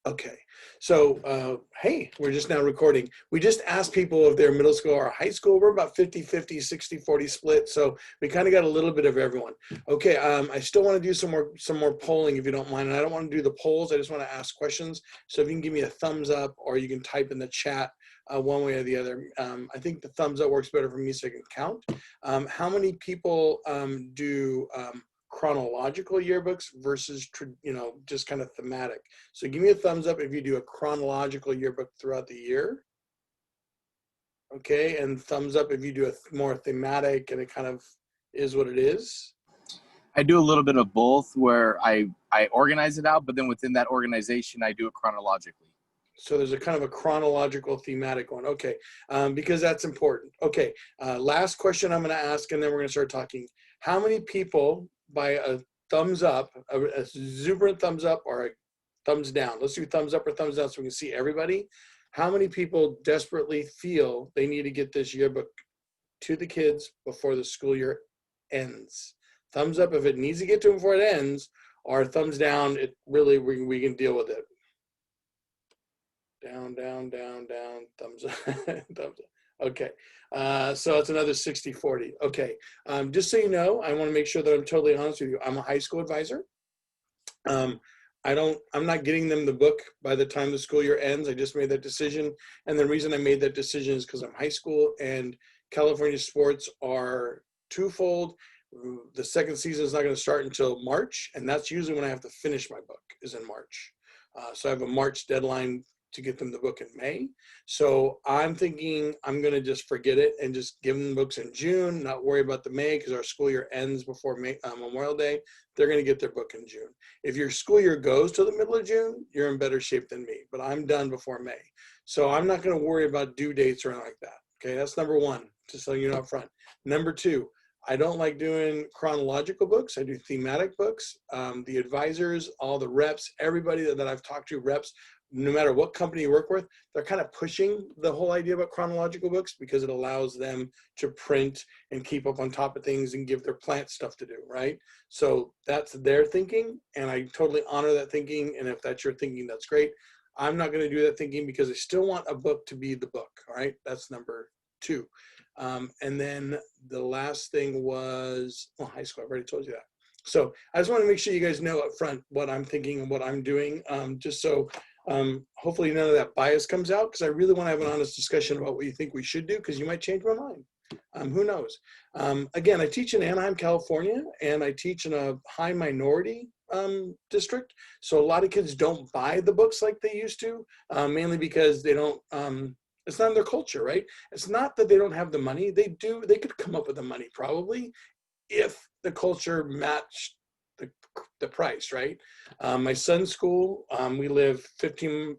Okay, so hey, we're just now recording. We just asked people if they're middle school or high school. We're about 50-50, 60-40 split, so we kind of got a little bit of everyone. Okay, I still want to do some more polling if you don't mind, and I don't want to do the polls. I just want to ask questions. So if you can give me a thumbs up or you can type in the chat one way or the other. I think the thumbs up works better for me so I can count. How many people do chronological yearbooks versus just kind of thematic? So give me a thumbs up if you do a chronological yearbook throughout the year. Okay, and thumbs up if you do a more thematic and it kind of is what it is. I do a little bit of both where I organize it out, but then within that organization, I do it chronologically. So there's a kind of a chronological thematic one. Okay, because that's important. Okay, last question I'm going to ask, and then we're going to start talking. How many people by a thumbs up, a exuberant thumbs up or a thumbs down? Let's do thumbs up or thumbs down so we can see everybody. How many people desperately feel they need to get this yearbook to the kids before the school year ends? Thumbs up if it needs to get to them before it ends, or thumbs down, it really, we can deal with it. Down, down, down, down, thumbs up, thumbs up. Okay, so it's another 60-40. Okay, just so you know, I want to make sure that I'm totally honest with you. I'm a high school advisor. I'm not getting them the book by the time the school year ends. I just made that decision. And the reason I made that decision is because I'm high school and California sports are twofold. The second season is not going to start until March, and that's usually when I have to finish my book, is in March. So I have a March deadline to get them the book in May. So I'm thinking I'm going to just forget it and just give them books in June, not worry about the May because our school year ends before Memorial Day. They're going to get their book in June. If your school year goes to the middle of June, you're in better shape than me, but I'm done before May. So I'm not going to worry about due dates or anything like that. Okay, that's number one, just so you know up front. Number two, I don't like doing chronological books. I do thematic books. The advisors, all the reps, everybody that I've talked to, reps, no matter what company you work with, they're kind of pushing the whole idea about chronological books because it allows them to print and keep up on top of things and give their plant stuff to do, right? So that's their thinking, and I totally honor that thinking, and if that's your thinking, that's great. I'm not going to do that thinking because I still want a book to be the book, all right? That's number two. And then the last thing was, high school, I've already told you that. So I just want to make sure you guys know up front what I'm thinking and what I'm doing, just so hopefully none of that bias comes out, because I really want to have an honest discussion about what you think we should do, because you might change my mind. Who knows? Again, I teach in Anaheim, California, and I teach in a high minority district. So a lot of kids don't buy the books like they used to, mainly because they don't, it's not in their culture, right? It's not that they don't have the money. They do, they could come up with the money probably if the culture matched the price, right? My son's school, we live 15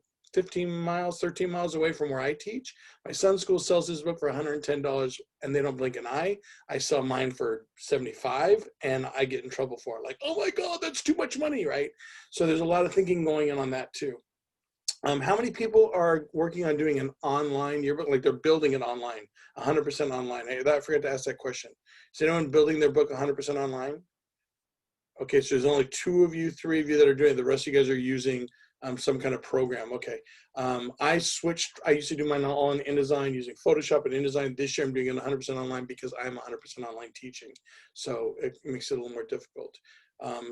miles, 13 miles away from where I teach. My son's school sells his book for $110 and they don't blink an eye. I sell mine for $75 and I get in trouble for it. Like, oh my God, that's too much money, right? So there's a lot of thinking going on that too. How many people are working on doing an online yearbook? Like they're building it online, 100% online. I forgot to ask that question. Is anyone building their book 100% online? Okay, so there's only 2 of you, 3 of you that are doing it. The rest of you guys are using some kind of program. Okay, I switched. I used to do mine all in InDesign using Photoshop and InDesign. This year I'm doing it 100% online because I'm 100% online teaching. So it makes it a little more difficult.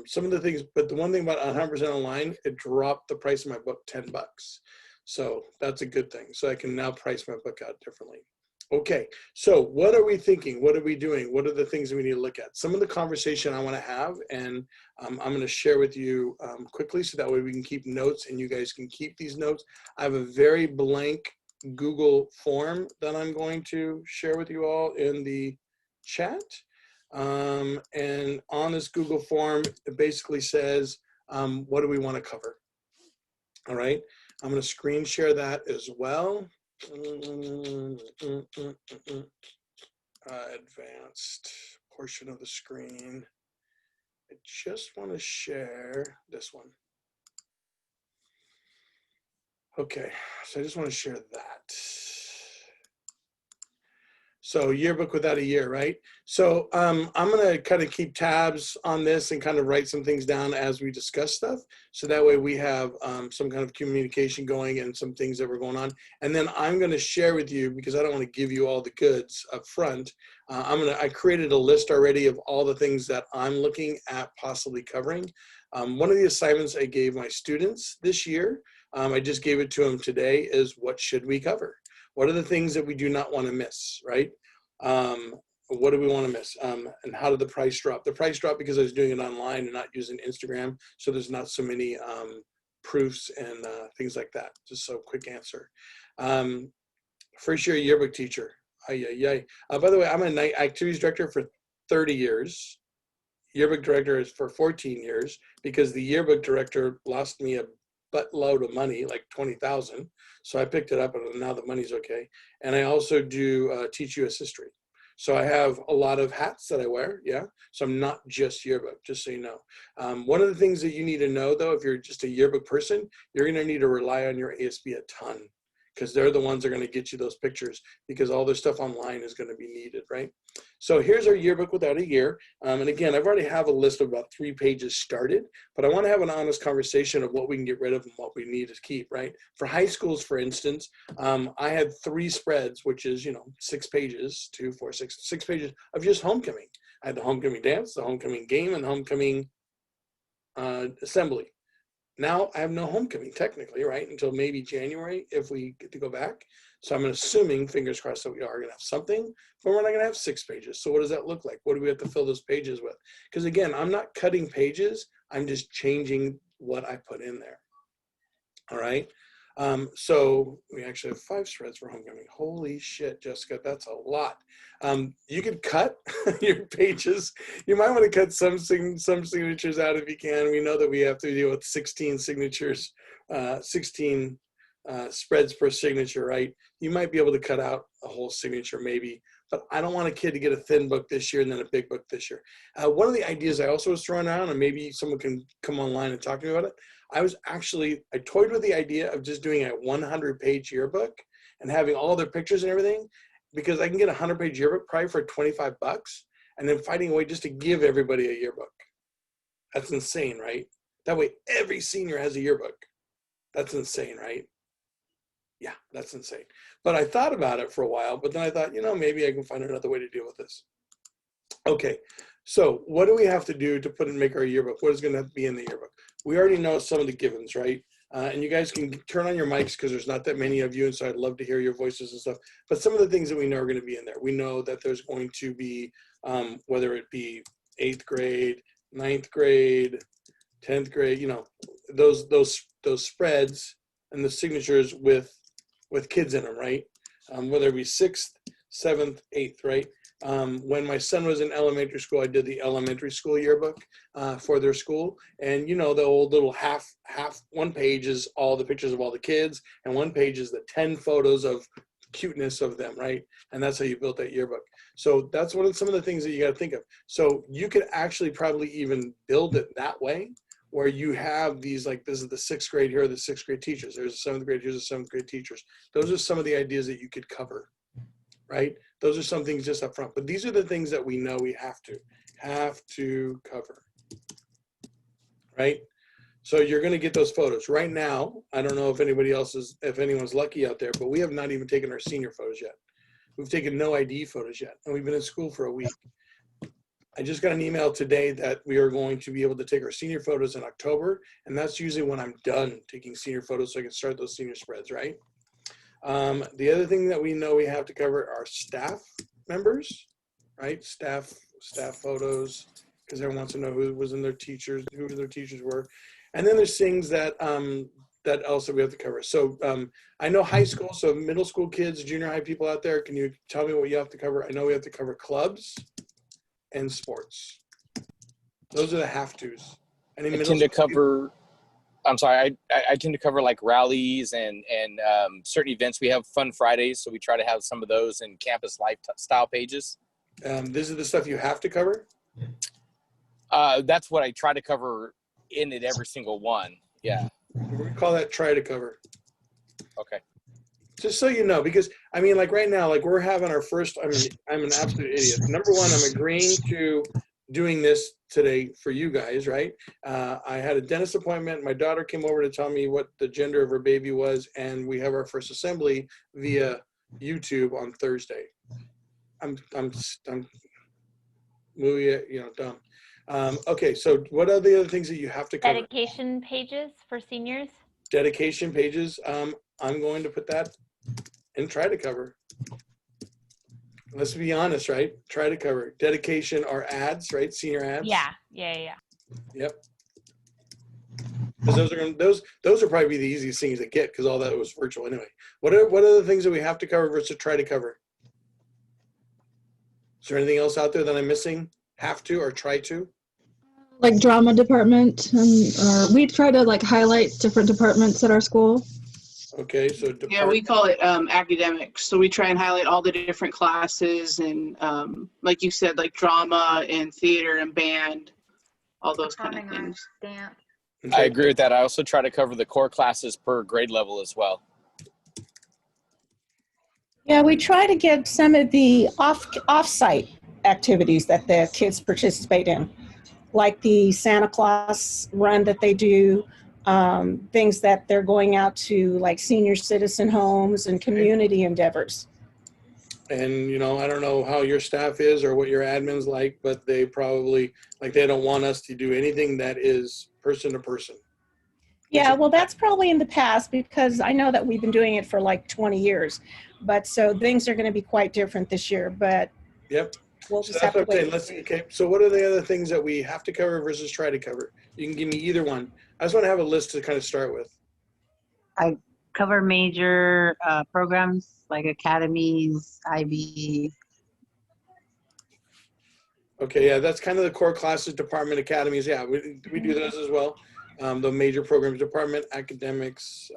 Some of the things, but the one thing about 100% online, it dropped the price of my book $10. So that's a good thing. So I can now price my book out differently. Okay, so what are we thinking? What are we doing? What are the things that we need to look at? Some of the conversation I want to have, and I'm going to share with you quickly so that way we can keep notes and you guys can keep these notes. I have a very blank Google form that I'm going to share with you all in the chat. And on this Google form, it basically says, what do we want to cover? All right, I'm going to screen share that as well. Advanced portion of the screen. I just want to share this one. Okay, so I just want to share that. So yearbook without a year, right? So I'm going to kind of keep tabs on this and kind of write some things down as we discuss stuff. So that way we have some kind of communication going and some things that were going on. And then I'm going to share with you, because I don't want to give you all the goods up front. I created a list already of all the things that I'm looking at possibly covering. One of the assignments I gave my students this year, I just gave it to them today, is what should we cover? What are the things that we do not want to miss, right? What do we want to miss? And how did the price drop? The price dropped because I was doing it online and not using Instagram. So there's not so many proofs and things like that. Just so quick answer. First year yearbook teacher. By the way, I'm a night activities director for 30 years. Yearbook director is for 14 years, because the yearbook director lost me a buttload of money, like 20,000. So I picked it up, and now the money's okay. And I also do teach US history. So I have a lot of hats that I wear, yeah. So I'm not just yearbook, just so you know. One of the things that you need to know, though, if you're just a yearbook person, you're going to need to rely on your ASB a ton, because they're the ones that are going to get you those pictures, because all their stuff online is going to be needed, right? So here's our yearbook without a year. And again, I've already have a list of about 3 pages started, but I want to have an honest conversation of what we can get rid of and what we need to keep, right? For high schools, for instance, I had 3 spreads, which is, 6 pages, 2, 4, 6 pages of just homecoming. I had the homecoming dance, the homecoming game, and the homecoming assembly. Now I have no homecoming technically, right? Until maybe January if we get to go back. So I'm assuming, fingers crossed, that we are going to have something, but we're not going to have 6 pages. So what does that look like? What do we have to fill those pages with? Because again, I'm not cutting pages. I'm just changing what I put in there. All right. So we actually have 5 spreads for homecoming. Holy shit, Jessica, that's a lot. You could cut your pages. You might want to cut some signatures out if you can. We know that we have to deal with 16 signatures, 16 spreads per signature, right? You might be able to cut out a whole signature maybe, but I don't want a kid to get a thin book this year and then a big book this year. One of the ideas I also was throwing around, and maybe someone can come online and talk to me about it, I toyed with the idea of just doing a 100-page yearbook and having all their pictures and everything, because I can get a 100-page yearbook probably for $25, and then finding a way just to give everybody a yearbook. That's insane, right? That way every senior has a yearbook. That's insane, right? Yeah, that's insane. But I thought about it for a while, but then I thought, maybe I can find another way to deal with this. Okay, so what do we have to do to make our yearbook? What is going to be in the yearbook? We already know some of the givens, right? And you guys can turn on your mics because there's not that many of you, and so I'd love to hear your voices and stuff. But some of the things that we know are going to be in there. We know that there's going to be, whether it be 8th grade, 9th grade, 10th grade, those spreads and the signatures with kids in them, right? Whether it be 6th, 7th, 8th, right? When my son was in elementary school, I did the elementary school yearbook for their school. And the old little half, one page is all the pictures of all the kids, and one page is the 10 photos of cuteness of them, right? And that's how you built that yearbook. So that's some of the things that you got to think of. So you could actually probably even build it that way, where you have these, like, this is the 6th grade, here are the 6th grade teachers, there's the 7th grade, here's the 7th grade teachers. Those are some of the ideas that you could cover, right? Those are some things just up front, but these are the things that we know we have to cover, right? So you're going to get those photos right now. I don't know if anyone's lucky out there, but we have not even taken our senior photos yet. We've taken no ID photos yet, and we've been in school for a week. I just got an email today that we are going to be able to take our senior photos in October, and that's usually when I'm done taking senior photos so I can start those senior spreads, right? The other thing that we know we have to cover are staff members, right? Staff photos, because everyone wants to know who their teachers were. And then there's things that that also we have to cover. So I know high school, so middle school kids, junior high people out there, can you tell me what you have to cover? I know we have to cover clubs and sports. Those are the have-tos. I tend to cover. I'm sorry. I tend to cover like rallies and certain events. We have Fun Fridays, so we try to have some of those in campus lifestyle pages. This is the stuff you have to cover? That's what I try to cover in it every single one. Yeah. We call that try to cover. Okay. Just so you know, because I mean, like right now, like we're having our first. I'm an absolute idiot. Number one, I'm agreeing to doing this today for you guys, right? I had a dentist appointment. My daughter came over to tell me what the gender of her baby was, and we have our first assembly via YouTube on Thursday. I'm movie, dumb. Okay, so what are the other things that you have to cover? Dedication pages for seniors. Dedication pages. I'm going to put that and try to cover. Let's be honest, right? Try to cover. Dedication are ads, right? Senior ads. Yeah. Yep. Because those are probably the easiest things to get because all that was virtual anyway. What are the things that we have to cover versus try to cover? Is there anything else out there that I'm missing? Have to or try to? Like drama department, and we try to like highlight different departments at our school. Okay, so Yeah, we call it academics. So we try and highlight all the different classes and, like you said, like drama and theater and band, all those kind of things. Dance. Okay. I agree with that. I also try to cover the core classes per grade level as well. Yeah, we try to get some of the off-site activities that the kids participate in, like the Santa Claus run that they do, things that they're going out to, like senior citizen homes and community endeavors. And, I don't know how your staff is or what your admin's like, but they probably, like, they don't want us to do anything that is person to person. Yeah, well, that's probably in the past because I know that we've been doing it for like 20 years. But so things are going to be quite different this year, but Yep. we'll So just that's have to what I'm wait. saying. Okay. So what are the other things that we have to cover versus try to cover? You can give me either one. I just want to have a list to kind of start with. I cover major programs like academies, IB. Okay. Yeah. That's kind of the core classes, department, academies. Yeah. We do those as well. The major programs department, academics,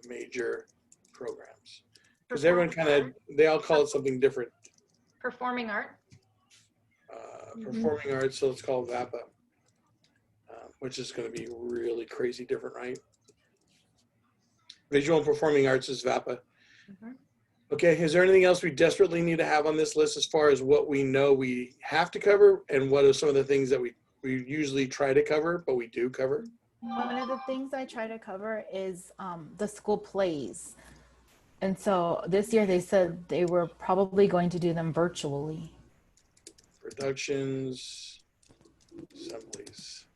major programs. Because everyone they all call it something different. Performing art. Performing arts, so let's call it VAPA, which is going to be really crazy different, right? Visual and performing arts is VAPA. Okay, is there anything else we desperately need to have on this list as far as what we know we have to cover and what are some of the things that we usually try to cover, but we do cover? One of the things I try to cover is the school plays. And so this year they said they were probably going to do them virtually. Productions, assemblies,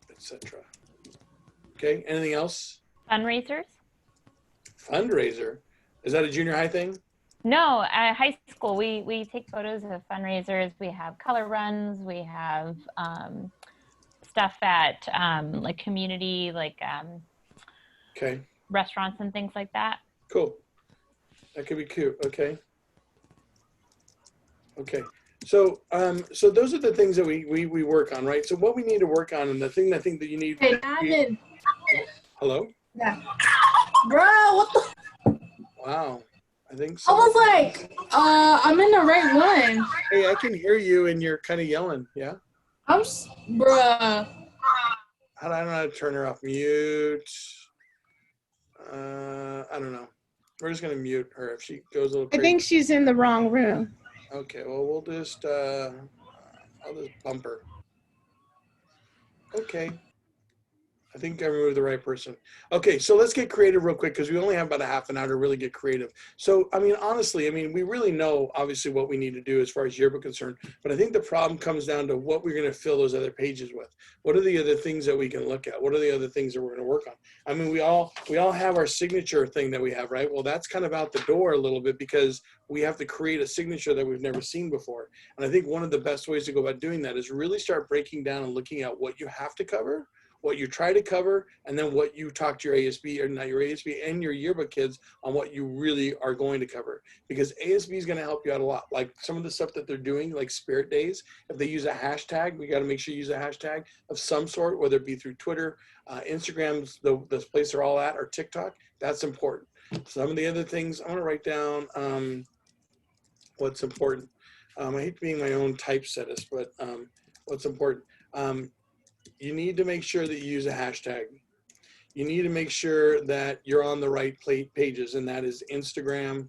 etc. Okay, anything else? Fundraisers. Fundraiser. Is that a junior high thing? No, at high school we take photos of fundraisers. We have color runs. We have stuff at like community, like Okay. restaurants and things like that. Cool. That could be cute. Okay. Okay. So those are the things that we work on, right? So what we need to work on, and the thing I think that you need. Hey, admin. Hello? Yeah. Bro, what the? Wow. I think so. I was like, I'm in the right one. Hey, I can hear you and you're kind of yelling. Yeah? Bruh. I don't know how to turn her off. Mute. I don't know. We're just going to mute her if she goes a little I crazy. think she's in the wrong room. Okay, well, we'll just, I'll just bump her. Okay. I think I removed the right person. Okay, so let's get creative real quick because we only have about a half an hour to really get creative. So, I mean, honestly, we really know, obviously, what we need to do as far as yearbook concerned, but I think the problem comes down to what we're going to fill those other pages with. What are the other things that we can look at? What are the other things that we're going to work on? I mean, we all have our signature thing that we have, right? Well, that's kind of out the door a little bit because we have to create a signature that we've never seen before. And I think one of the best ways to go about doing that is really start breaking down and looking at what you have to cover, what you try to cover, and then what you talk to your ASB, or not your ASB, and your yearbook kids on what you really are going to cover. Because ASB is going to help you out a lot. Like some of the stuff that they're doing, like Spirit Days, if they use a hashtag, we got to make sure you use a hashtag of some sort, whether it be through Twitter, Instagram's the place they're all at, or TikTok. That's important. Some of the other things I'm going to write down what's important. I hate being my own typesettist, but what's important. You need to make sure that you use a hashtag. you need to make sure that you're on the right pages, and that is Instagram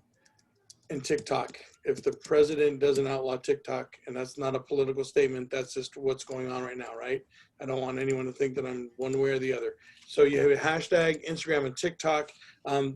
and TikTok. If the president doesn't outlaw TikTok, and that's not a political statement, that's just what's going on right now, right? I don't want anyone to think that I'm one way or the other. So you have a hashtag, Instagram and TikTok.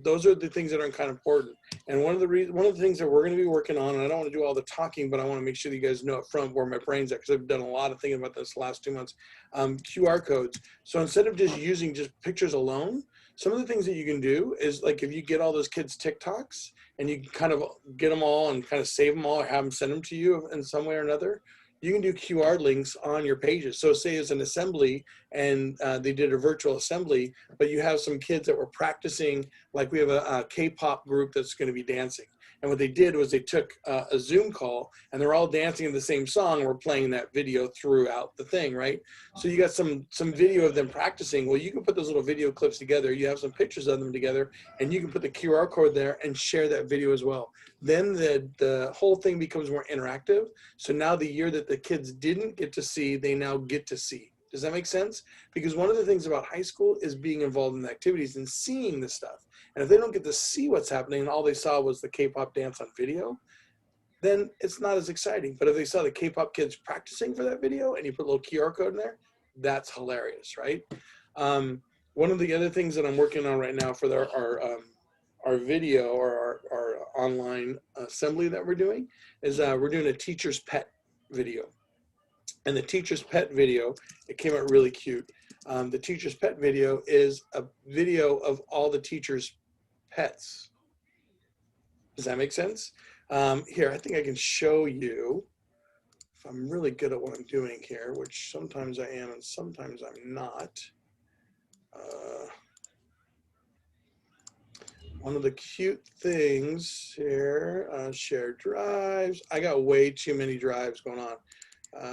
Those are the things that are kind of important. And one of the things that we're going to be working on, and I don't want to do all the talking, but I want to make sure that you guys know up front where my brain's at, because I've done a lot of thinking about this the last 2 months. QR codes. So instead of just using just pictures alone, some of the things that you can do is, like, if you get all those kids TikToks and you kind of get them all and kind of save them all or have them send them to you in some way or another, you can do QR links on your pages. So say it's an assembly and they did a virtual assembly, but you have some kids that were practicing, like we have a K-pop group that's going to be dancing. And what they did was they took a Zoom call and they're all dancing in the same song, and we're playing that video throughout the thing, right? So you got some video of them practicing. Well, you can put those little video clips together. You have some pictures of them together, and you can put the QR code there and share that video as well. Then the whole thing becomes more interactive. So now the year that the kids didn't get to see, they now get to see. Does that make sense? Because one of the things about high school is being involved in the activities and seeing the stuff. And if they don't get to see what's happening and all they saw was the K-pop dance on video, then it's not as exciting. But if they saw the K-pop kids practicing for that video and you put a little QR code in there, that's hilarious, right? One of the other things that I'm working on right now for our video or our online assembly that we're doing is we're doing a teacher's pet video. And the teacher's pet video, it came out really cute. The teacher's pet video is a video of all the teachers' pets. Does that make sense? Here, I think I can show you if I'm really good at what I'm doing here, which sometimes I am and sometimes I'm not. One of the cute things here, shared drives. I got way too many drives going on.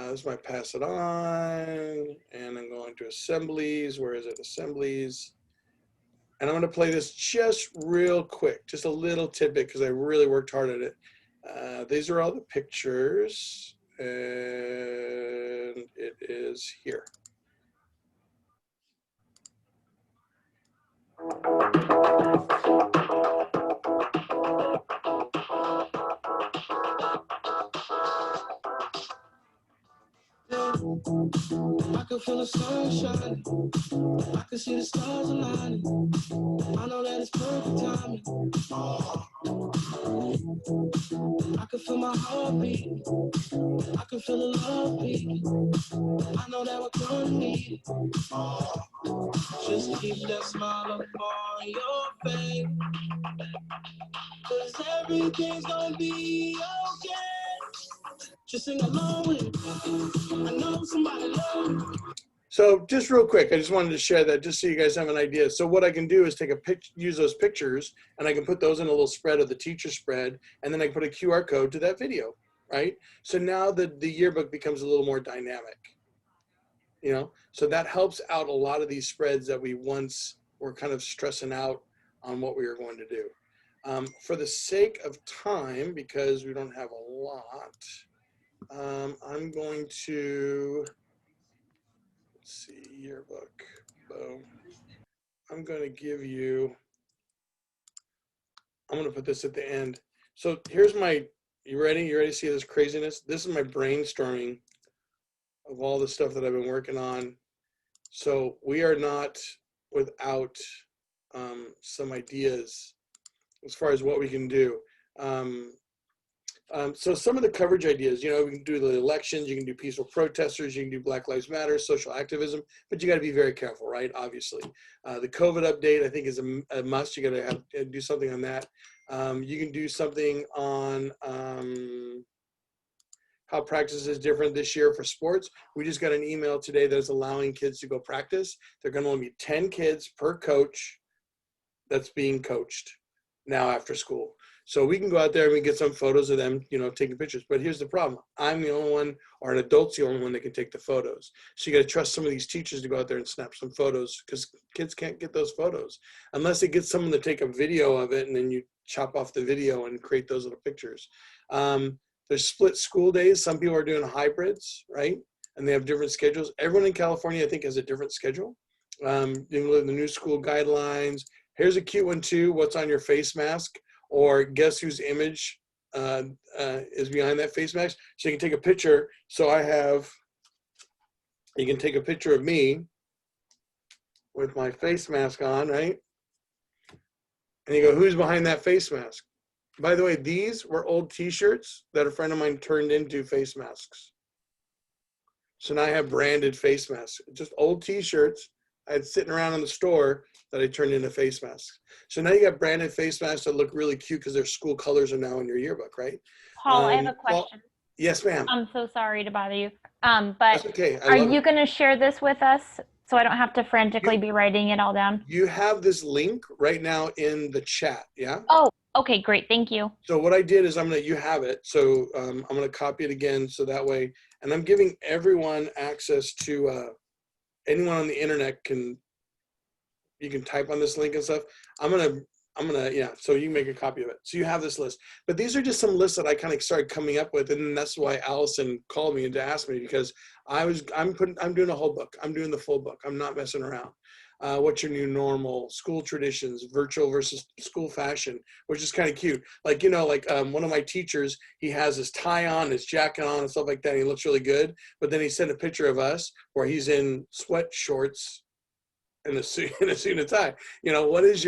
This might pass it on, and I'm going to assemblies. Where is it? Assemblies. And I'm going to play this just real quick, just a little tidbit, because I really worked hard at it. These are all the pictures, and it is here. I can feel the sun shining. I can see the stars aligning. I know that it's perfect timing. I can feel my heart beating. I can feel the love beating. I know that we're gonna need it. Just keep that smile up on your face, 'cause everything's gonna be okay. Just sing along with it. I know somebody loves you. So just real quick, I just wanted to share that just so you guys have an idea. So what I can do is take a use those pictures, and I can put those in a little spread of the teacher spread, and then I can put a QR code to that video, right? So now the yearbook becomes a little more dynamic, you know? So that helps out a lot of these spreads that we once were kind of stressing out on what we were going to do. For the sake of time, because we don't have a lot, I'm going to, let's see, yearbook, boom. I'm going to give you, I'm going to put this at the end. So here's my, you ready? You ready to see this craziness? This is my brainstorming of all the stuff that I've been working on. So we are not without some ideas as far as what we can do. So some of the coverage ideas, you know, we can do the elections, you can do peaceful protesters, you can do Black Lives Matter, social activism, but you got to be very careful, right? Obviously. The COVID update, I think, is a must. You got to do something on that. You can do something on how practice is different this year for sports. We just got an email today that is allowing kids to go practice. They're going to only be 10 kids per coach that's being coached now after school. So we can go out there and we get some photos of them, you know, taking pictures. But here's the problem. I'm the only one, or an adult's the only one that can take the photos. So you got to trust some of these teachers to go out there and snap some photos, because kids can't get those photos unless they get someone to take a video of it, and then you chop off the video and create those little pictures. There's split school days. Some people are doing hybrids, right? And they have different schedules. Everyone in California, I think, has a different schedule. You can look at the new school guidelines. Here's a cute one too. What's on your face mask? Or guess whose image is behind that face mask? So you can take a picture. So you can take a picture of me with my face mask on, right? And you go, who's behind that face mask? By the way, these were old t-shirts that a friend of mine turned into face masks. So now I have branded face masks, just old t-shirts I had sitting around in the store that I turned into face masks. So now you got branded face masks that look really cute because their school colors are now in your yearbook, right? Paul, I have a Paul, question. yes, ma'am. I'm so sorry to bother you. That's But okay. I are love you it. going to share this with us so I don't have to frantically be writing it all down? You have this link right now in the chat, yeah? Oh, okay, great. Thank you. So what I did is you have it. So I'm going to copy it again so that way, and I'm giving everyone access to anyone on the internet you can type on this link and stuff. I'm gonna, yeah, so you can make a copy of it. So you have this list. But these are just some lists that I kind of started coming up with, and that's why Allison called me and to ask me, because I'm doing a whole book. I'm doing the full book. I'm not messing around. What's your new normal, school traditions, virtual versus school fashion, which is kind of cute. Like, one of my teachers, he has his tie on, his jacket on and stuff like that. And he looks really good. But then he sent a picture of us where he's in sweat shorts and a suit and tie. What is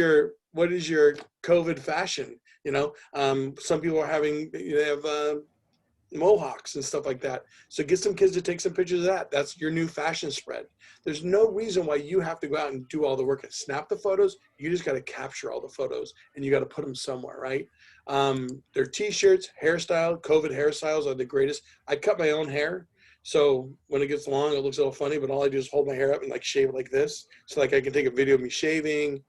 your COVID fashion? Some people are they have mohawks and stuff like that. So get some kids to take some pictures of that. That's your new fashion spread. There's no reason why you have to go out and do all the work and snap the photos. You just got to capture all the photos and you got to put them somewhere, right? Their t-shirts, hairstyle, COVID hairstyles are the greatest. I cut my own hair. So when it gets long, it looks a little funny, but all I do is hold my hair up and shave it like this. So I can take a video of me shaving,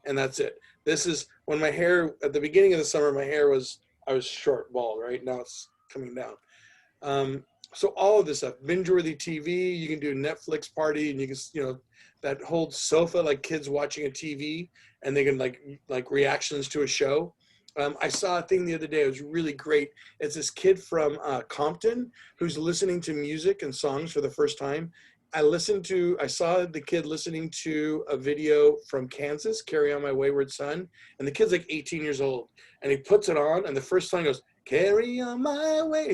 and that's it. This is when my hair, at the beginning of the summer, I was short, bald, right? Now it's coming down. So all of this stuff, binge-worthy TV, you can do Netflix party, and you can, that whole sofa, like kids watching a TV, and they can like reactions to a show. I saw a thing the other day. It was really great. It's this kid from Compton who's listening to music and songs for the first time. I saw the kid listening to a video from Kansas, Carry On My Wayward Son, and the kid's like 18 years old, and he puts it on, and the first song goes, Carry On My Way.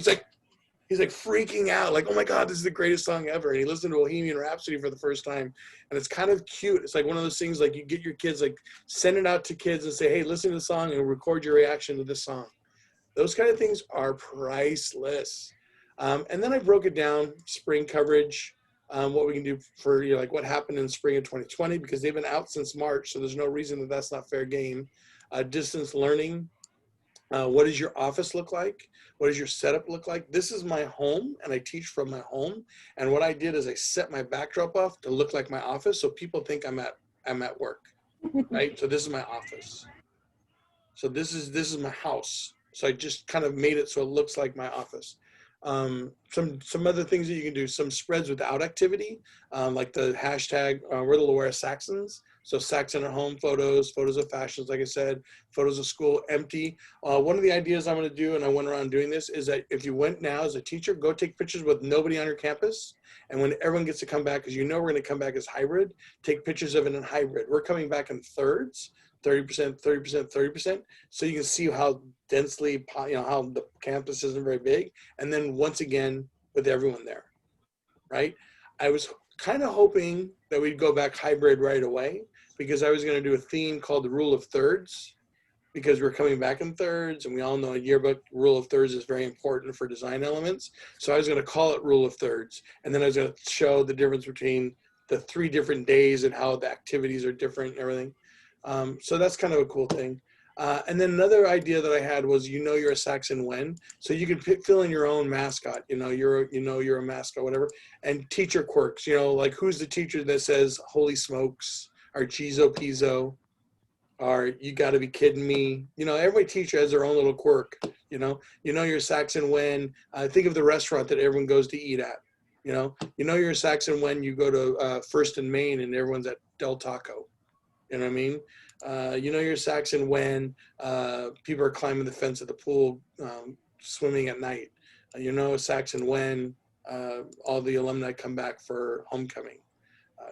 He's like freaking out, like, oh my God, this is the greatest song ever. And he listened to Bohemian Rhapsody for the first time. And it's kind of cute. It's like one of those things, like you get your kids, send it out to kids and say, hey, listen to the song and record your reaction to this song. Those kind of things are priceless. And then I broke it down, spring coverage, what we can do for, what happened in spring of 2020, because they've been out since March. So there's no reason that that's not fair game. Distance learning. What does your office look like? What does your setup look like? This is my home, and I teach from my home. And what I did is I set my backdrop off to look like my office, so people think I'm at work, right? So this is my office. So this is my house. So I just kind of made it so it looks like my office. Some other things that you can do, some spreads without activity, like the hashtag, we're the Loera Saxons. So Saxon at home photos of fashions, like I said, photos of school empty. One of the ideas I'm going to do, and I went around doing this, is that if you went now as a teacher, go take pictures with nobody on your campus. And when everyone gets to come back, because we're going to come back as hybrid, take pictures of it in hybrid. We're coming back in thirds, 30%, 30%, 30%. So you can see how densely, how the campus isn't very big. And then once again, with everyone there, right? I was kind of hoping that we'd go back hybrid right away, because I was going to do a theme called the Rule of Thirds, because we're coming back in thirds, and we all know a yearbook rule of thirds is very important for design elements. So I was going to call it Rule of Thirds, and then I was going to show the difference between the 3 different days and how the activities are different and everything. So that's kind of a cool thing. And then another idea that I had was, you're a Saxon when, so you can fill in your own mascot, you're a mascot, whatever, and teacher quirks, like who's the teacher that says, holy smokes, or Chizo Pizzo, or you got to be kidding me. Every teacher has their own little quirk, you're Saxon when, think of the restaurant that everyone goes to eat at, you're a Saxon when you go to First and Main and everyone's at Del Taco. You know what I mean? You're Saxon when people are climbing the fence at the pool, swimming at night. Saxon when all the alumni come back for homecoming.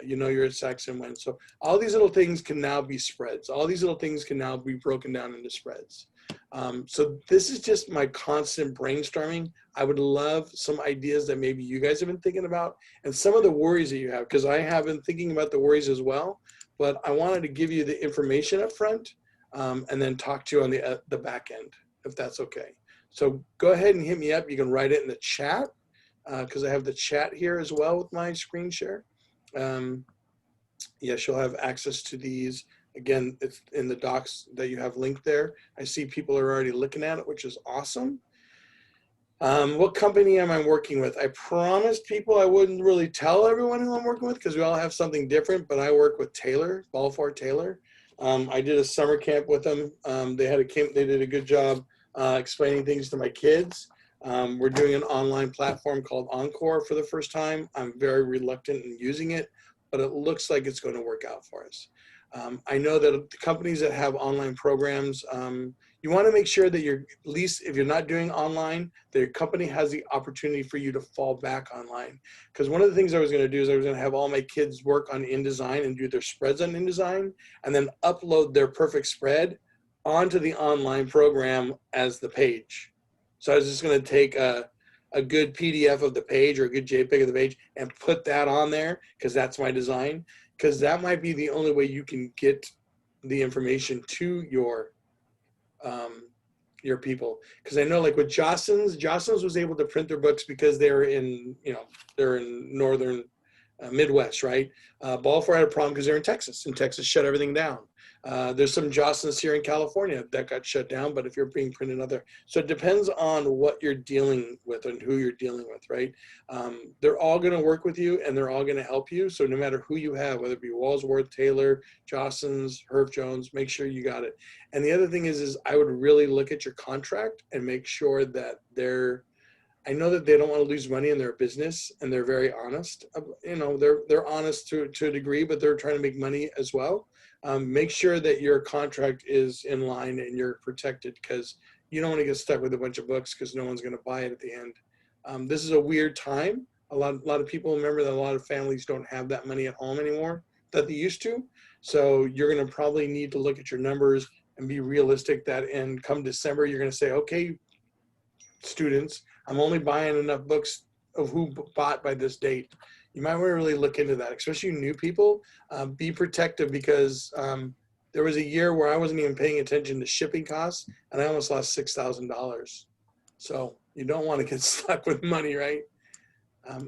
you know you're at Saxon when. So all these little things can now be spreads. All these little things can now be broken down into spreads. So this is just my constant brainstorming. I would love some ideas that maybe you guys have been thinking about and some of the worries that you have, because I have been thinking about the worries as well, but I wanted to give you the information up front and then talk to you on the back end, if that's okay. So go ahead and hit me up. You can write it in the chat because I have the chat here as well with my screen share. Yes, you'll have access to these. Again, it's in the docs that you have linked there. I see people are already looking at it, which is awesome. What company am I working with? I promised people I wouldn't really tell everyone who I'm working with because we all have something different, but I work with Taylor, Balfour Taylor. I did a summer camp with them. They did a good job explaining things to my kids. We're doing an online platform called Encore for the first time. I'm very reluctant in using it, but it looks like it's going to work out for us. I know that the companies that have online programs, you want to make sure that you're, at least if you're not doing online, that your company has the opportunity for you to fall back online. Because one of the things I was going to do is I was going to have all my kids work on InDesign and do their spreads on InDesign and then upload their perfect spread onto the online program as the page. So I was just going to take a good PDF of the page or a good JPEG of the page and put that on there because that's my design. Because that might be the only way you can get the information to your people. Because I know, like with Jostens was able to print their books because they're in, they're in northern Midwest, right? Balfour had a problem because they're in Texas, and Texas shut everything down. There's some Jostens here in California that got shut down, but if you're being printed other, so it depends on what you're dealing with and who you're dealing with, right? They're all going to work with you and they're all going to help you. So no matter who you have, whether it be Walsworth, Taylor, Jostens, Herb Jones, make sure you got it. And the other thing is I would really look at your contract and make sure that I know that they don't want to lose money in their business and they're very honest. They're honest to a degree, but they're trying to make money as well. Make sure that your contract is in line and you're protected because you don't want to get stuck with a bunch of books because no one's going to buy it at the end. This is a weird time. A lot of people remember that a lot of families don't have that money at home anymore that they used to. So you're going to probably need to look at your numbers and be realistic that come December, you're going to say, okay, students, I'm only buying enough books of who bought by this date. You might want to really look into that, especially new people. Be protective because there was a year where I wasn't even paying attention to shipping costs and I almost lost $6,000. So you don't want to get stuck with money, right?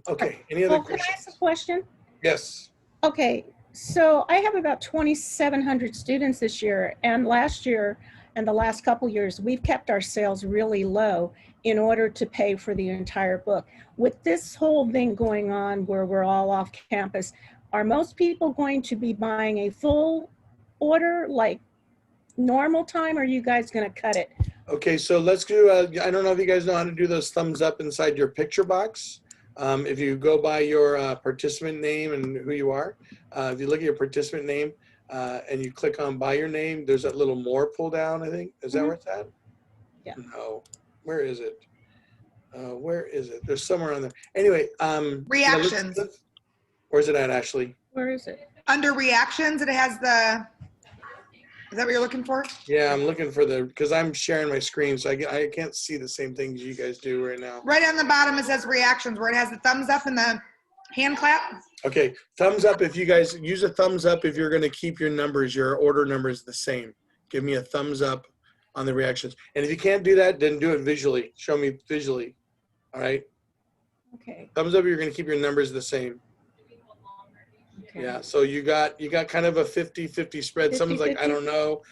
Okay, any other questions? Can I ask a question? Yes. Okay, so I have about 2,700 students this year, and last year and the last couple years, we've kept our sales really low in order to pay for the entire book. With this whole thing going on where we're all off campus, are most people going to be buying a full order like normal time, or are you guys going to cut it? Okay, so let's do, I don't know if you guys know how to do those thumbs up inside your picture box. If you go by your participant name and who you are, if you look at your participant name and you click on by your name, there's that little more pull down, I think. Is that where it's at? Yeah. No. Where is it? Where is it? There's somewhere on there. Anyway. Reactions. Where's it at, Ashley? Where is it? Under reactions, it has the, is that what you're looking for? Yeah, I'm looking for because I'm sharing my screen, so I can't see the same things you guys do right now. Right on the bottom, it says reactions, where it has the thumbs up and the hand clap. Okay, thumbs up if you guys use a thumbs up if you're going to keep your numbers, your order numbers the same. Give me a thumbs up on the reactions. And if you can't do that, then do it visually. Show me visually. All right? Okay. Thumbs up if you're going to keep your numbers the same. Okay. Yeah, so you got kind of a 50-50 spread. 50-50? Someone's like, I don't know.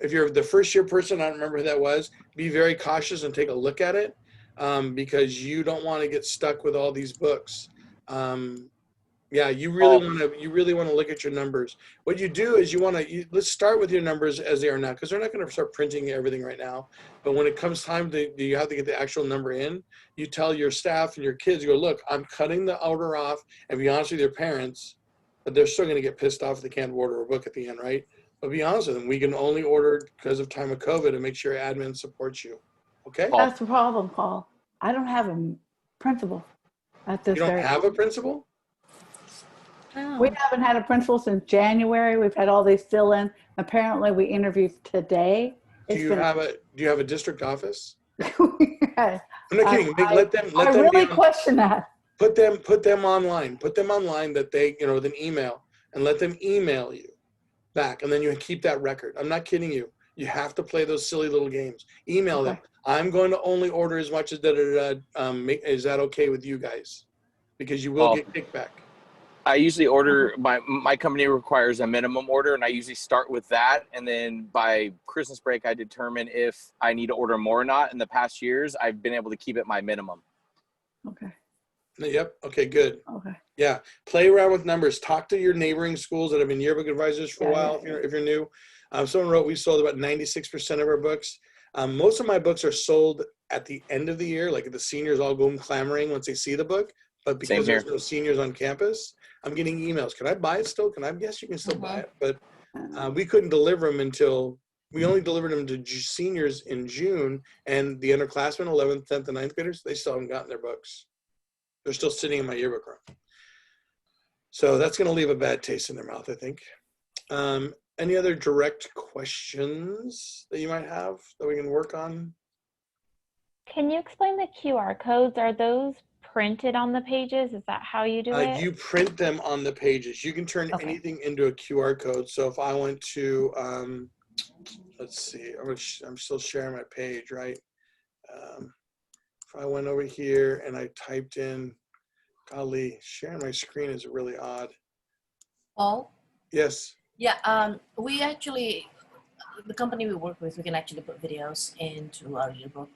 If you're the first year person, I don't remember who that was, be very cautious and take a look at it because you don't want to get stuck with all these books. Yeah, you really want to look at your numbers. What you do is let's start with your numbers as they are now because they're not going to start printing everything right now. But when it comes time you have to get the actual number in, you tell your staff and your kids, you go, look, I'm cutting the order off and be honest with your parents, but they're still going to get pissed off if they can't order a book at the end, right? But be honest with them, we can only order because of time of COVID and make sure admin supports you. Okay? That's the problem, Paul. I don't have a principal at this. You don't have a principal? We Oh. haven't had a principal since January. We've had all these fill in. Apparently we interviewed today. Do It's you been, have a district office? I, I'm not kidding. Let I them be really on, question that. put them online. Put them online that they, with an email, and let them email you back, and then you keep that record. I'm not kidding you. You have to play those silly little games. Email them. Okay. I'm going to only order as much as is that okay with you guys? Because you will Well, get kickback. I usually order, my company requires a minimum order, and I usually start with that. And then by Christmas break, I determine if I need to order more or not. In the past years, I've been able to keep it my minimum. Okay. Yep. Okay, good. Okay. Yeah. Play around with numbers. Talk to your neighboring schools that have been yearbook advisors for a while. Yeah. If you're new, someone wrote we sold about 96% of our books. Most of my books are sold at the end of the year, like the seniors all go clamoring once they see the book. But because there's no seniors on campus, I'm getting emails. Can I buy it still? Yes, you can still buy it. But we couldn't deliver them until we only delivered them to seniors in June, and the underclassmen, 11th, 10th, and 9th graders, they still haven't gotten their books. They're still sitting in my yearbook room. So that's going to leave a bad taste in their mouth, I think. Any other direct questions that you might have that we can work on? Can you explain the QR codes? Are those printed on the pages? Is that how you do it? You print them on the pages. You can turn anything into a QR code. So if I went to, let's see, I'm still sharing my page, right? If I went over here and I typed in, golly, sharing my screen is really odd. Paul? Yes. Yeah, we actually, the company we work with, we can actually put videos into our yearbook,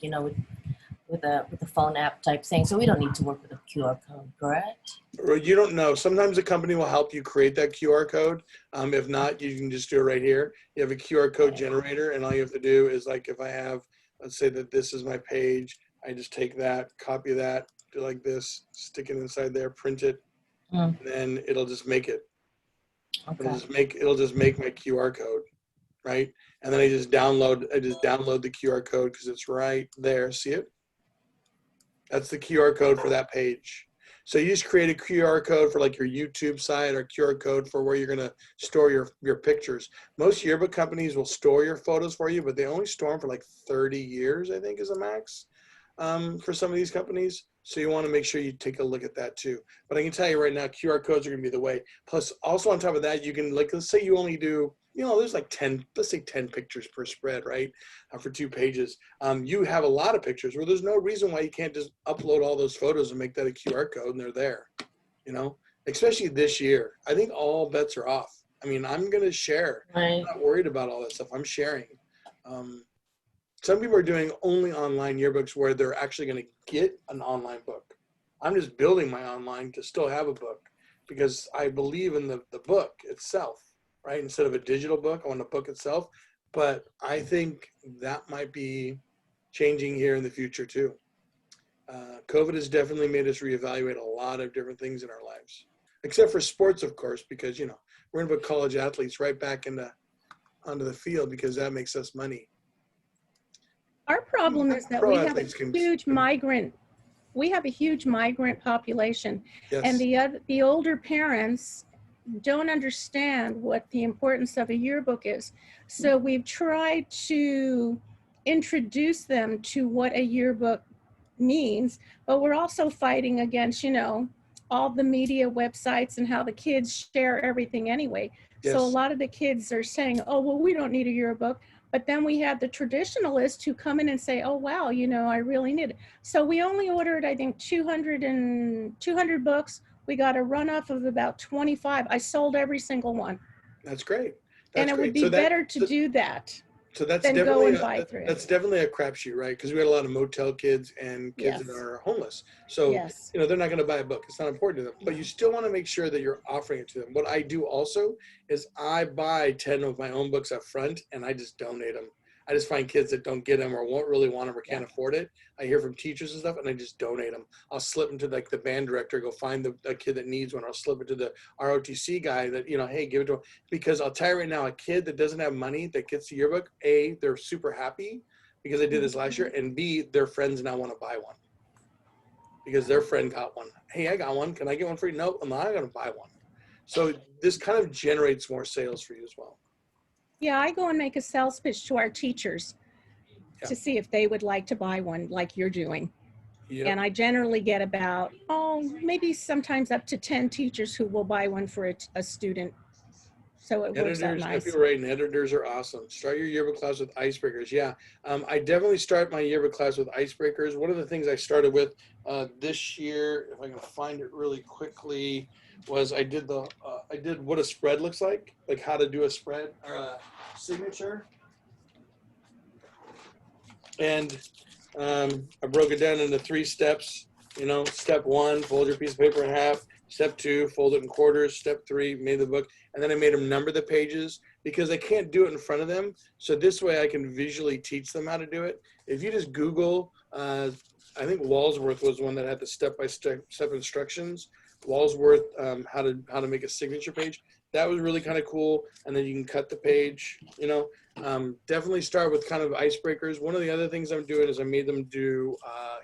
with the phone app type thing. So we don't need to work with a QR code, correct? You don't know. Sometimes the company will help you create that QR code. If not, you can just do it right here. You have a QR code generator, and all you have to do is, like, if I have, let's say that this is my page, I just take that, copy that, do like this, stick it inside there, print it, and then it'll just make it. Okay. It'll just make my QR code, right? And then I just download the QR code because it's right there. See it? That's the QR code for that page. So you just create a QR code for like your YouTube site, or QR code for where you're going to store your pictures. Most yearbook companies will store your photos for you, but they only store them for like 30 years, I think is a max for some of these companies. So you want to make sure you take a look at that too. But I can tell you right now, QR codes are going to be the way. Plus, also on top of that, you can, like, let's say you only do, there's like 10, let's say 10 pictures per spread, right? For 2 pages. You have a lot of pictures where there's no reason why you can't just upload all those photos and make that a QR code and they're there, especially this year. I think all bets are off. I mean, I'm going to share. Right. I'm not worried about all that stuff. I'm sharing. Some people are doing only online yearbooks where they're actually going to get an online book. I'm just building my online to still have a book because I believe in the book itself, right? Instead of a digital book, I want the book itself. But I think that might be changing here in the future too. COVID has definitely made us reevaluate a lot of different things in our lives, except for sports, of course, because, we're going to put college athletes right back onto the field because that makes us money. Our problem is that we have a huge migrant population, yes. And the older parents don't understand what the importance of a yearbook is. So we've tried to introduce them to what a yearbook means, but we're also fighting against, all the media websites and how the kids share everything anyway. Yes. So a lot of the kids are saying, oh, well, we don't need a yearbook. But then we have the traditionalists who come in and say, oh, wow, I really need it. So we only ordered, I think, 200 books. We got a runoff of about 25. I sold every single one. That's great. And it would be better to do that. So that's than definitely go and buy through. That's definitely a crapshoot, right? Because we had a lot of motel kids and kids that are homeless. So they're not going to buy a book. It's not important to them. But you still want to make sure that you're offering it to them. What I do also is I buy 10 of my own books up front and I just donate them. I just find kids that don't get them or won't really want them or can't afford it. I hear from teachers and stuff, and I just donate them. I'll slip them to like the band director, go find a kid that needs one. I'll slip it to the ROTC guy that, hey, give it to him. Because I'll tell you right now, a kid that doesn't have money that gets the yearbook, A, they're super happy because I did this last year, and B, their friends now want to buy one because their friend got one. Hey, I got one. Can I get one for you? Nope, I'm not going to buy one. So this kind of generates more sales for you as well. Yeah, I go and make a sales pitch to our teachers Yeah. to see if they would like to buy one like you're doing. Yep. And I generally get about, maybe sometimes up to 10 teachers who will buy one for a student. So it works out Editors, I nice. feel right, and editors are awesome. Start your yearbook class with icebreakers. Yeah, I definitely start my yearbook class with icebreakers. One of the things I started with this year, if I can find it really quickly, was I did what a spread looks like how to do a spread or a signature. And I broke it down into 3 steps. You know, step 1, fold your piece of paper in half. Step 2, fold it in quarters. Step 3, made the book. And then I made them number the pages because I can't do it in front of them. So this way I can visually teach them how to do it. If you just Google, I think Walsworth was one that had the step-by-step instructions. Walsworth, how to make a signature page. That was really kind of cool. And then you can cut the page, you know. Definitely start with kind of icebreakers. One of the other things I'm doing is I made them do,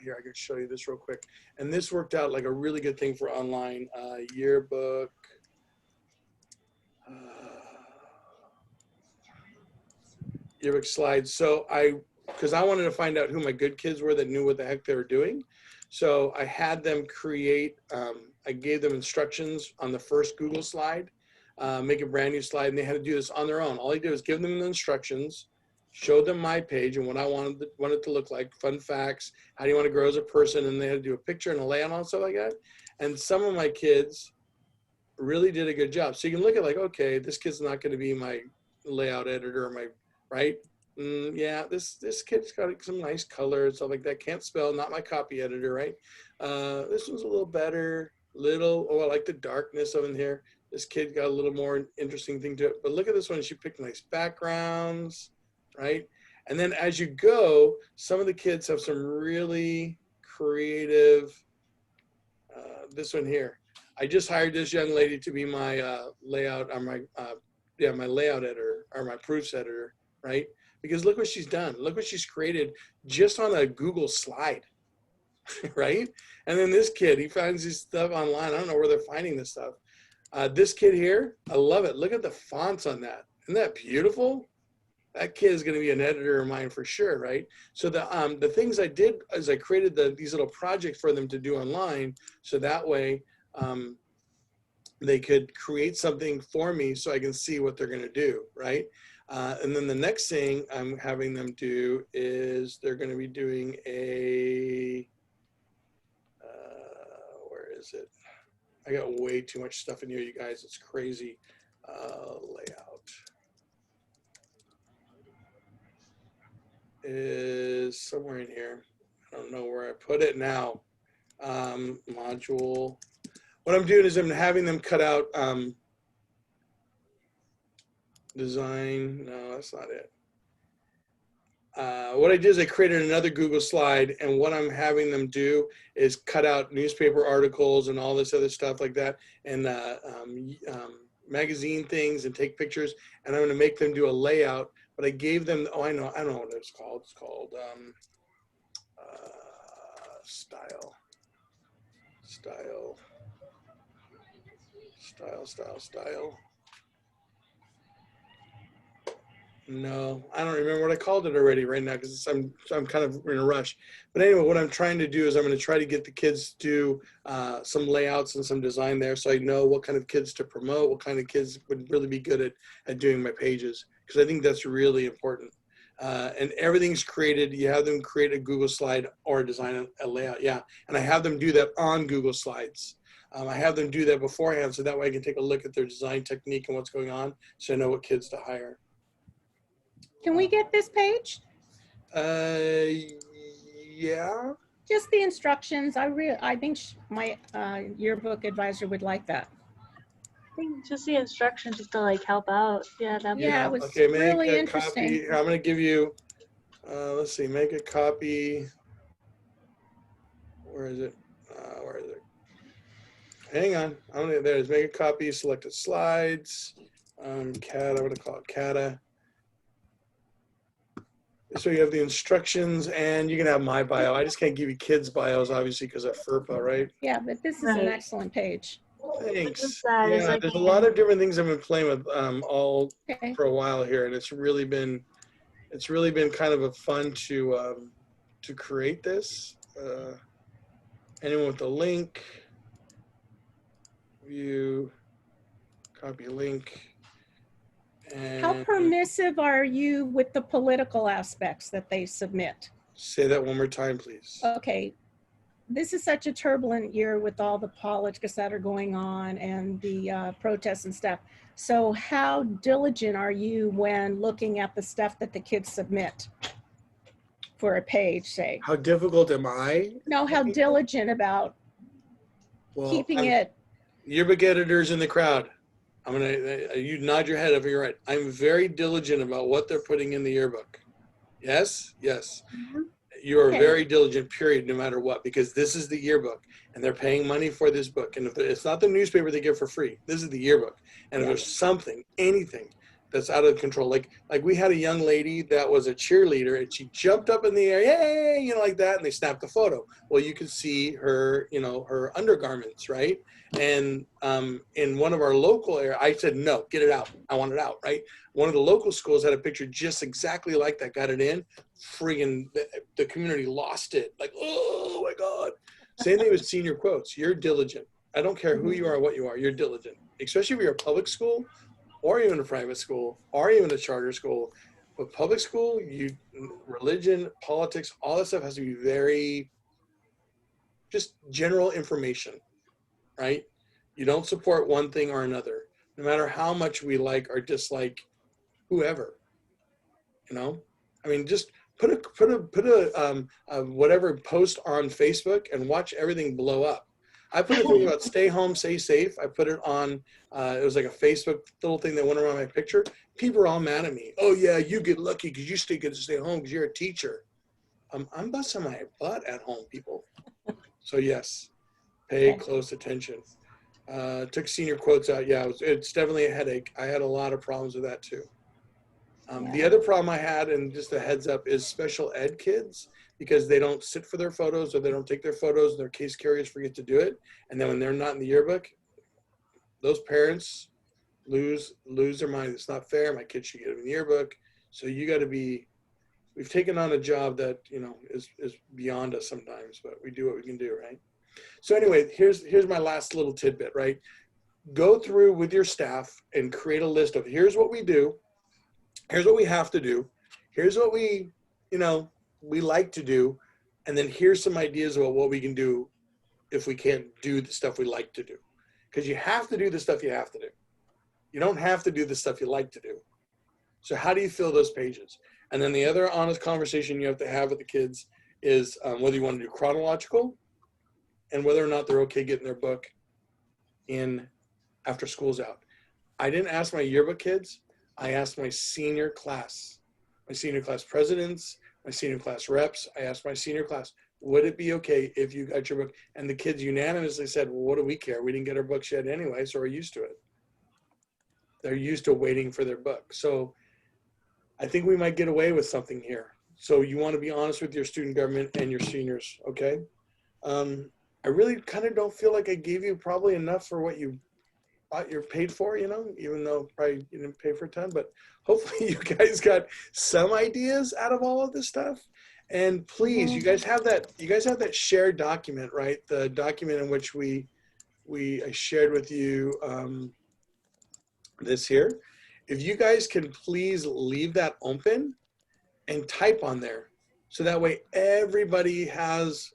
here, I can show you this real quick. And this worked out like a really good thing for online yearbook. Yearbook slides. So because I wanted to find out who my good kids were that knew what the heck they were doing. So I had them create, I gave them instructions on the first Google slide, make a brand new slide, and they had to do this on their own. All I did was give them the instructions, showed them my page and what I wanted it to look like, fun facts, how do you want to grow as a person, and they had to do a picture and a layout and stuff like that. And some of my kids really did a good job. So you can look at like, okay, this kid's not going to be my layout editor or my, right? Yeah, this kid's got some nice color and stuff like that. Can't spell, not my copy editor, right? This one's a little better, I like the darkness of in here. This kid got a little more interesting thing to it. But look at this one, she picked nice backgrounds, right? And then as you go, some of the kids have some really creative, this one here. I just hired this young lady to be my layout, or my layout editor, or my proofs editor, right? Because look what she's done. Look what she's created just on a Google slide, right? And then this kid, he finds this stuff online. I don't know where they're finding this stuff. This kid here, I love it. Look at the fonts on that. Isn't that beautiful? That kid is going to be an editor of mine for sure, right? So the things I did is I created these little projects for them to do online, so that way they could create something for me so I can see what they're going to do, right? And then the next thing I'm having them do is they're going to be doing a, where is it? I got way too much stuff in here, you guys. It's crazy. Layout is somewhere in here. I don't know where I put it now. Module. What I'm doing is I'm having them cut out design. No, that's not it. What I did is I created another Google slide, and what I'm having them do is cut out newspaper articles and all this other stuff like that, and magazine things, and take pictures, and I'm going to make them do a layout. But I gave them, I don't know what it's called. It's called style. No, I don't remember what I called it already right now because I'm kind of in a rush. But anyway, what I'm trying to do is I'm going to try to get the kids to do some layouts and some design there, so I know what kind of kids to promote, what kind of kids would really be good at doing my pages, because I think that's really important. And everything's created. You have them create a Google slide or design a layout. Yeah, and I have them do that on Google Slides. I have them do that beforehand, so that way I can take a look at their design technique and what's going on, so I know what kids to hire. Can we get this page? Yeah. Just the instructions. I think my yearbook advisor would like that. I think just the instructions just to like help out. Yeah, that. Yeah, it was okay, really make a interesting. copy. I'm going to give you, let's see, make a copy. Where is it? Where is it? Hang on. There it is. Make a copy, selected slides. CATA, I'm going to call it CATA. So you have the instructions, and you can have my bio. I just can't give you kids' bios, obviously, because of FERPA, right? Yeah, but this is an excellent page. Thanks. sad is Yeah, I there's a can't- lot of different things I've been playing with all Okay. for a while here, and it's really been kind of a fun to create this. Anyone with the link, view, copy link, How and permissive are you with the political aspects that they submit? say that one more time, please. Okay, this is such a turbulent year with all the politics that are going on and the protests and stuff. So how diligent are you when looking at the stuff that the kids submit for a page, say? How difficult am I? No, how diligent about Well, keeping it? Yearbook editors in the crowd. I'm gonna. You nod your head if you're right. I'm very diligent about what they're putting in the yearbook. Yes, yes. You are Okay. very diligent, period, no matter what, because this is the yearbook, and they're paying money for this book. And if it's not the newspaper they give for free, this is the yearbook. And if there's something, anything that's out of control, like we had a young lady that was a cheerleader, and she jumped up in the air, yay, you know, like that, and they snapped a photo. Well, you could see her, you know, her undergarments, right? And in one of our local area, I said, no, get it out. I want it out, right? One of the local schools had a picture just exactly like that, got it in. Friggin' the community lost it. Like, oh my God. Same thing with senior quotes. You're diligent. I don't care who you are, what you are, you're diligent. Especially if you're a public school or even a private school or even a charter school. But public school, religion, politics, all that stuff has to be very just general information, right? You don't support one thing or another, no matter how much we like or dislike whoever, you know? I mean, just put a whatever post on Facebook and watch everything blow up. I put a thing about stay home, stay safe. I put it on, it was like a Facebook little thing that went around my picture. People are all mad at me. Oh yeah, you get lucky because you still get to stay home because you're a teacher. I'm busting my butt at home, people. So yes, pay close attention. Took senior quotes out. Yeah, it's definitely a headache. I had a lot of problems with that too. The other problem I had, and just a heads up, is special ed kids, because they don't sit for their photos or they don't take their photos and their case carriers forget to do it. And then when they're not in the yearbook, those parents lose their mind. It's not fair. My kid should get in the yearbook. So you got to be, we've taken on a job that, you know, is beyond us sometimes, but we do what we can do, right? So anyway, here's my last little tidbit, right? Go through with your staff and create a list of here's what we do. Here's what we have to do. Here's what we, you know, we like to do. And then here's some ideas about what we can do if we can't do the stuff we like to do. Because you have to do the stuff you have to do. You don't have to do the stuff you like to do. So how do you fill those pages? And then the other honest conversation you have to have with the kids is whether you want to do chronological and whether or not they're okay getting their book in after school's out. I didn't ask my yearbook kids. I asked my senior class presidents, my senior class reps. I asked my senior class, would it be okay if you got your book? And the kids unanimously said, well, what do we care? We didn't get our books yet anyway, so we're used to it. They're used to waiting for their book. So I think we might get away with something here. So you want to be honest with your student government and your seniors, okay? I really kind of don't feel like I gave you probably enough for what you thought you're paid for, you know, even though probably you didn't pay for a ton, but hopefully you guys got some ideas out of all of this stuff. And please, you guys have that shared document, right? The document in which I shared with you this here. If you guys can please leave that open and type on there, so that way everybody has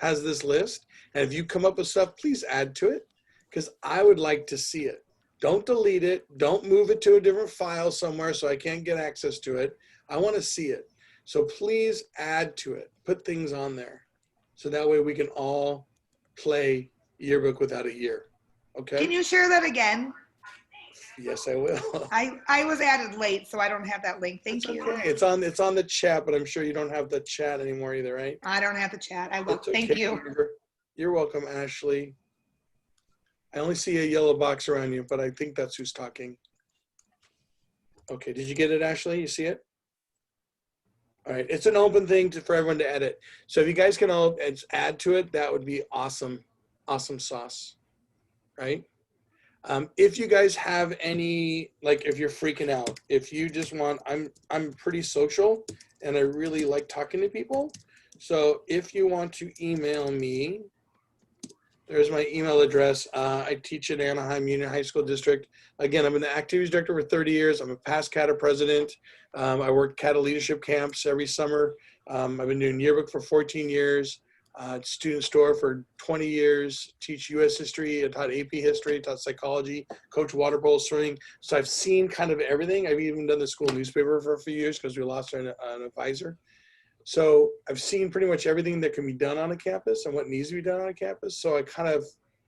this list. And if you come up with stuff, please add to it, because I would like to see it. Don't delete it. Don't move it to a different file somewhere so I can't get access to it. I want to see it. So please add to it. Put things on there. So that way we can all play Yearbook without a year. Okay? Can you share that again? Yes, I will. I was added late, so I don't have that link. Thank you. Okay. It's on the chat, but I'm sure you don't have the chat anymore either, right? I don't have the chat. I will. It's okay. Thank you. You're welcome, Ashley. I only see a yellow box around you, but I think that's who's talking. Okay, did you get it, Ashley? You see it? All right, it's an open thing for everyone to edit. So if you guys can all add to it, that would be awesome. Awesome sauce. right? If you guys have any, like if you're freaking out, if you just want, I'm pretty social and I really like talking to people. So if you want to email me, there's my email address. I teach at Anaheim Union High School District. Again, I've been the activities director for 30 years. I'm a past CATA president. I work CATA leadership camps every summer. I've been doing Yearbook for 14 years. Student store for 20 years, teach U.S. history, I taught AP history, taught psychology, coach water polo, swimming. So I've seen kind of everything. I've even done the school newspaper for a few years because we lost an advisor. So I've seen pretty much everything that can be done on a campus and what needs to be done on a campus. So I kind of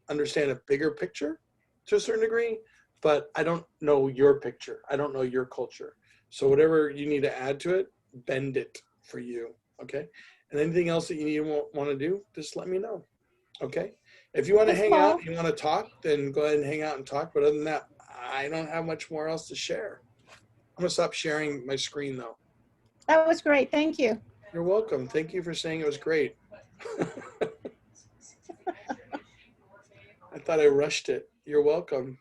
understand a bigger picture to a certain degree, but I don't know your picture. I don't know your culture. So whatever you need to add to it, bend it for you, okay? And anything else that you need want to do, just let me know, okay? If you want to hang out, you want to talk, then go ahead and hang out and talk. But other than that, I don't have much more else to share. I'm going to stop sharing my screen, though. That was great. Thank you. You're welcome. Thank you for saying it was great. I thought I rushed it. You're welcome.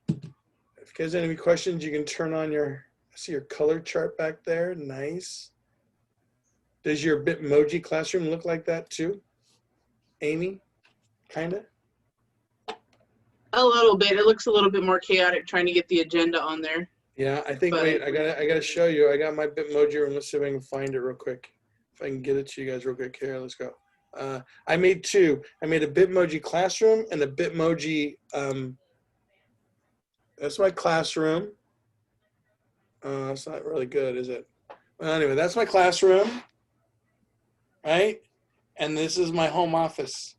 If you guys have any questions, you can turn on your, I see your color chart back there. Nice. Does your Bitmoji classroom look like that too? Amy, kind of? A little bit. It looks a little bit more chaotic trying to get the agenda on there. Yeah, I think, wait, I gotta show you. I got my Bitmoji room. Let's see if I can find it real quick. If I can get it to you guys real quick. Here, let's go. I made two. I made a Bitmoji classroom and a Bitmoji, that's my classroom. It's not really good, is it? Well, anyway, that's my classroom, right? And this is my home office.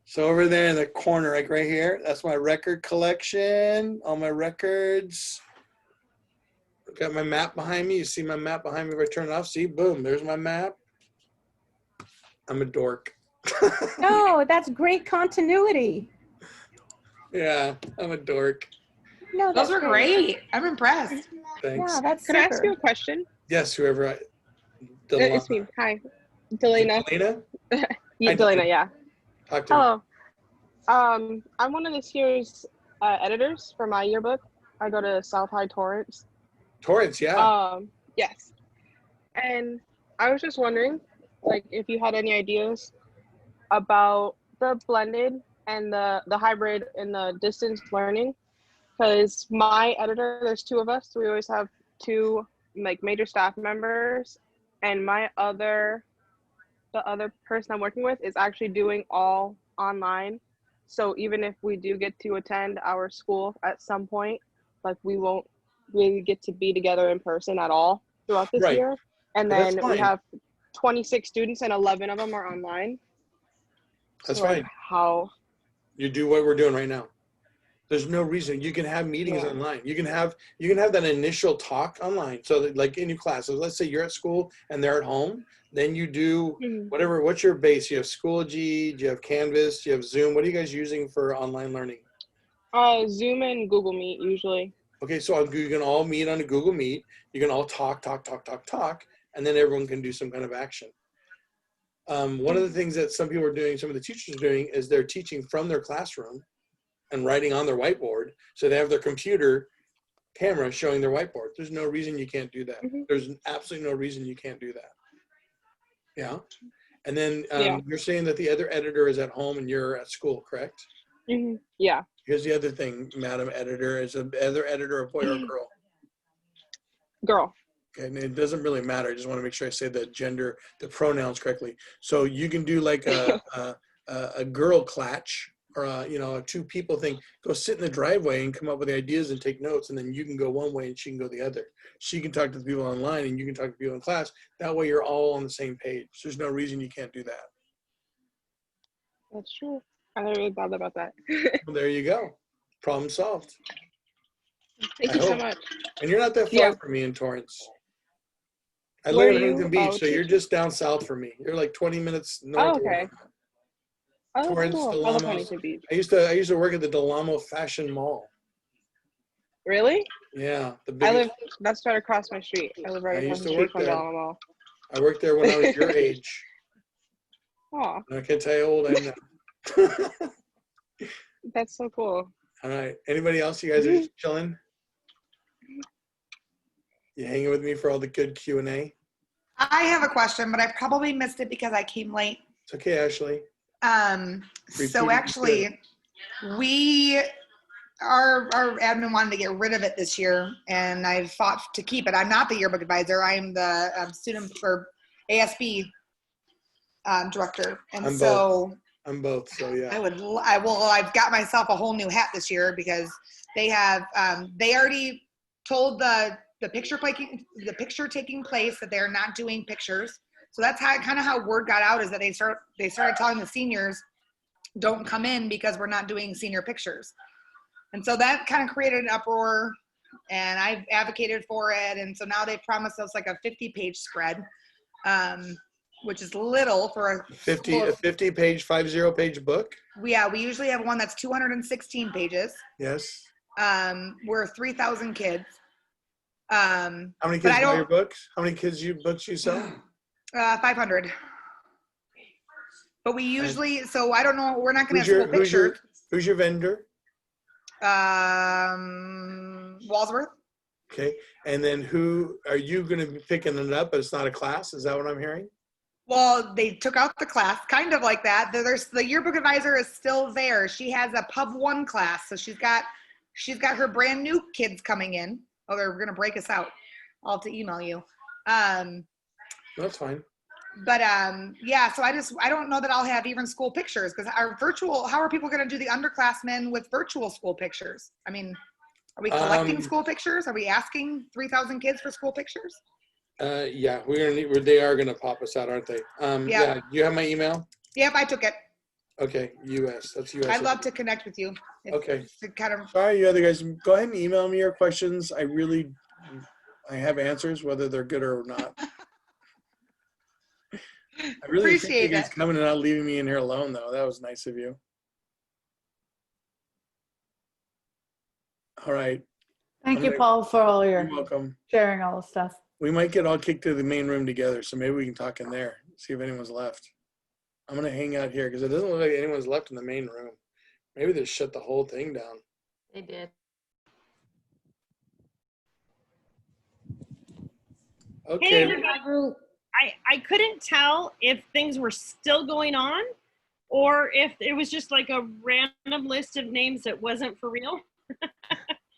So over there in the corner, like right here, that's my record collection, all my records. I've got my map behind me. You see my map behind me if I turn it off? See, boom, there's my map. I'm a dork. No, that's great continuity. Yeah, I'm a dork. No, Those are great. I'm impressed. Thanks. Yeah, that's Can I ask you a question? Yes, whoever. It's me. Hi. Delana. Delana? Yeah, Hi, Delana, yeah. Talk to me. Hello. I'm one of this year's editors for my yearbook. I go to South High Torrance. Torrance, yeah. Yes. And I was just wondering, like, if you had any ideas about the blended and the hybrid and the distance learning. Because my editor, there's two of us. So we always have two like major staff members, and the other person I'm working with is actually doing all online. So even if we do get to attend our school at some point, like we won't really get to be together in person at all throughout this year. And then we have 26 students and 11 of them are online. That's so fine. How you do what we're doing right now. There's no reason. You can have meetings online. You can have that initial talk online. So that, like in your classes, let's say you're at school and they're at home, then you do whatever. What's your base? You have Schoology, do you have Canvas, do you have Zoom? What are you guys using for online learning? Zoom and Google Meet usually. Okay, so you can all meet on a Google Meet. You can all talk, and then everyone can do some kind of action. One of the things that some people are doing, some of the teachers are doing, is they're teaching from their classroom and writing on their whiteboard. So they have their computer camera showing their whiteboard. There's no reason you can't do that. There's absolutely no reason you can't do that. Yeah. And then you're saying that the other editor is at home and you're at school, correct? Yeah. Here's the other thing, Madam Editor. Is the other editor a boy or a girl? Girl. Okay, and it doesn't really matter. I just want to make sure I say the gender, the pronouns correctly. So you can do like a girl clatch, or a two people thing. Go sit in the driveway and come up with the ideas and take notes, and then you can go one way and she can go the other. She can talk to the people online and you can talk to people in class. That way you're all on the same page. There's no reason you can't do that. That's true. I never really thought about that. Well, there you go. Problem solved. Thank you so much. And you're not that far from me in Torrance. I live in Huntington Beach, so you're just down south from me. You're like 20 minutes north. Oh, okay. Torrance, Cool. I love Huntington Beach. I used to work at the Del Amo Fashion Mall. Really? Yeah, that's right across my street. I live right across the street from Del Amo Mall. I worked there when I was your age. Oh. I can't tell you how old I am now. That's so cool. All right. Anybody else? You guys are just chilling? You hanging with me for all the good Q&A? I have a question, but I probably missed it because I came late. It's okay, Ashley. So actually, our admin wanted to get rid of it this year, and I fought to keep it. I'm not the yearbook advisor. I am the student for ASB director, and I'm both. So yeah. I've got myself a whole new hat this year because they have they already told the picture taking place that they're not doing pictures. So that's how word got out, is that they started telling the seniors, don't come in because we're not doing senior pictures. And so that kind of created an uproar, and I've advocated for it. And so now they promised us like a 50-page spread, which is little for a 50-page, 50-page book. Yeah, we usually have one that's 216 pages. Yes. We're 3,000 kids. How many kids buy your books? How many books you sell? 500. But we usually, so I don't know, we're not going to have school pictures. Who's your vendor? Walsworth. Okay. And then who are you going to be picking it up, but it's not a class? Is that what I'm hearing? Well, they took out the class, kind of like that. There's the yearbook advisor is still there. She has a Pub 1 class. So she's got her brand new kids coming in. Oh, they're going to break us out. I'll have to email you. That's fine. But yeah, so I don't know that I'll have even school pictures, because our virtual, how are people going to do the underclassmen with virtual school pictures? I mean, are we collecting school pictures? Are we asking 3,000 kids for school pictures? Yeah, they are going to pop us out, aren't they? Yeah. You have my email? Yep, I took it. Okay, US. That's US. I'd love to connect with you. Okay. Sorry, you other guys. Go ahead and email me your questions. I have answers, whether they're good or not. I really appreciate you guys coming and not leaving me in here alone, though. That was nice of you. All right. Thank you, Paul, for all your welcome. Sharing all the stuff. We might get all kicked to the main room together, so maybe we can talk in there, see if anyone's left. I'm going to hang out here because it doesn't look like anyone's left in the main room. Maybe they shut the whole thing down. They did. Okay. Hey, I couldn't tell if things were still going on or if it was just like a random list of names that wasn't for real.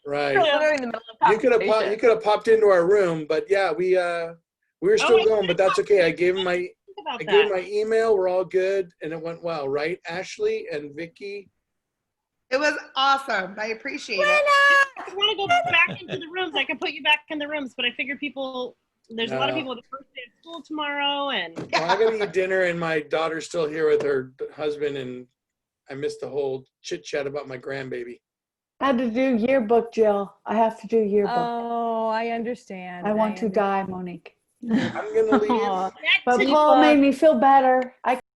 Right. Literally in the middle of You could have popped into our room, but yeah, we were still going, but that's okay. I gave him my email. We're all good, and it went well, right, Ashley and Vicky? It was awesome. I appreciate it. If you want to go back into the rooms, I can put you back in the rooms, but I figure there's a lot of people the first day of school tomorrow, and well, I gotta eat dinner, and my daughter's still here with her husband, and I missed the whole chit chat about my grandbaby. I had to do yearbook, Jill. I have to do yearbook. Oh, I understand. I want to die, Monique. I'm gonna leave. But Paul made me feel better. I